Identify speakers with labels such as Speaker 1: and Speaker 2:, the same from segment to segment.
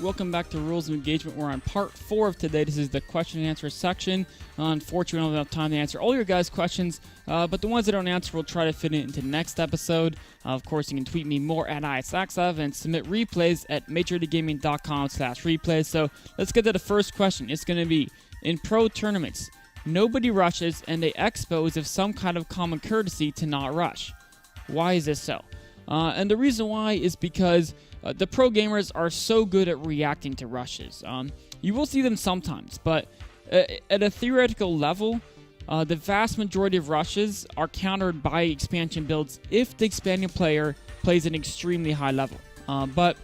Speaker 1: Welcome back to Rules of Engagement. We're on part 4 of today. This is the question and answer section. Unfortunately, we don't have enough time to answer all your guys' questions, but the ones that don't answer, we'll try to fit it into the next episode. Of course, you can tweet me more at ISAXEV and submit replays at majorleaguegaming.com/replays. So let's get to the first question. It's going to be, in pro tournaments, nobody rushes and they expose of some kind of common courtesy to not rush. Why is this so? And the reason why is because the pro gamers are so good at reacting to rushes. You will see them sometimes, but at a theoretical level, the vast majority of rushes are countered by expansion builds if the expanding player plays an extremely high level. But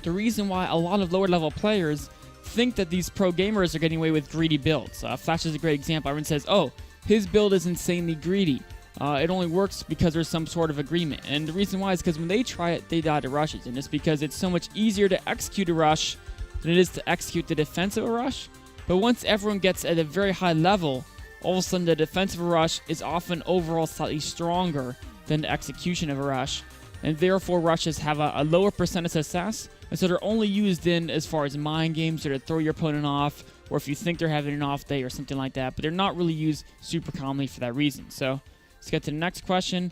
Speaker 1: the reason why a lot of lower level players think that these pro gamers are getting away with greedy builds. Flash is a great example. Everyone says, oh, his build is insanely greedy. It only works because there's some sort of agreement. And the reason why is because when they try it, they die to rushes. And it's because it's so much easier to execute a rush than it is to execute the defense of a rush. But once everyone gets at a very high level, all of a sudden the defensive rush is often overall slightly stronger than the execution of a rush. And therefore rushes have a lower percent of success. And so they're only used in as far as mind games or to throw your opponent off, or if you think they're having an off day or something like that. But they're not really used super commonly for that reason. So let's get to the next question.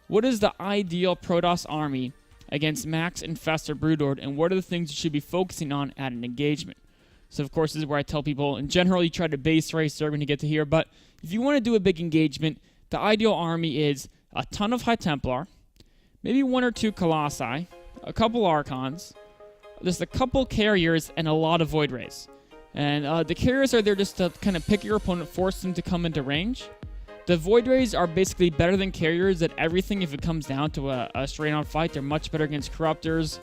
Speaker 1: What is the ideal Protoss army against Max, Infestor, Broodlord, and what are the things you should be focusing on at an engagement? So, of course, this is where I tell people, in general, you try to base race, they're going to get to here. But if you want to do a big engagement, the ideal army is a ton of High Templar, maybe 1 or 2 Colossi, a couple Archons, just a couple Carriers, and a lot of Void Rays. And the Carriers are there just to kind of pick your opponent, force them to come into range. The Void Rays are basically better than Carriers at everything if it comes down to a straight-on fight. They're much better against Corruptors.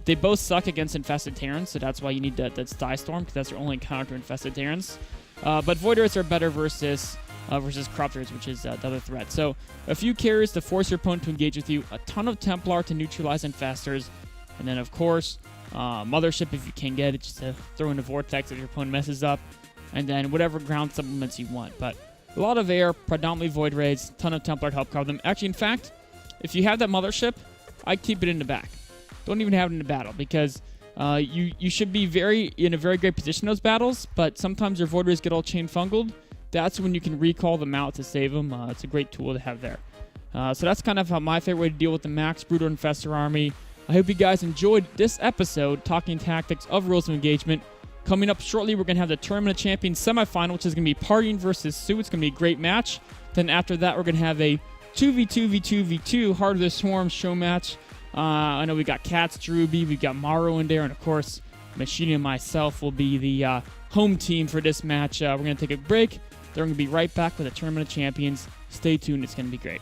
Speaker 1: They both suck against Infested Terrans, so that's why you need that Die Storm, because that's your only counter to Infested Terrans. But Void Rays are better versus Corruptors, which is the other threat. So a few Carriers to force your opponent to engage with you, a ton of Templar to neutralize Infestors, and then, of course, Mothership if you can get it, just to throw in a Vortex if your opponent messes up, and then whatever ground supplements you want. But a lot of air, predominantly Void Rays, ton of Templar to help cover them. Actually, in fact, if you have that Mothership, I'd keep it in the back. Don't even have it in the battle, because you should be in a very great position in those battles, but sometimes your Void Rays get all chain fungled. That's when you can recall them out to save them. It's a great tool to have there. So that's kind of my favorite way to deal with the Max, Broodlord, Infestor army. I hope you guys enjoyed this episode, talking tactics of Rules of Engagement. Coming up shortly, we're going to have the Tournament of Champions semifinal, which is going to be Partying versus Sue. It's going to be a great match. Then after that, we're going to have a 2v2v2v2 Heart of the Swarm show match. I know we got Cats, Druby, we got Morrow in there, and of course, Machine and myself will be the home team for this match. We're going to take a break. Then we're going to be right back with the Tournament of Champions. Stay tuned. It's going to be great.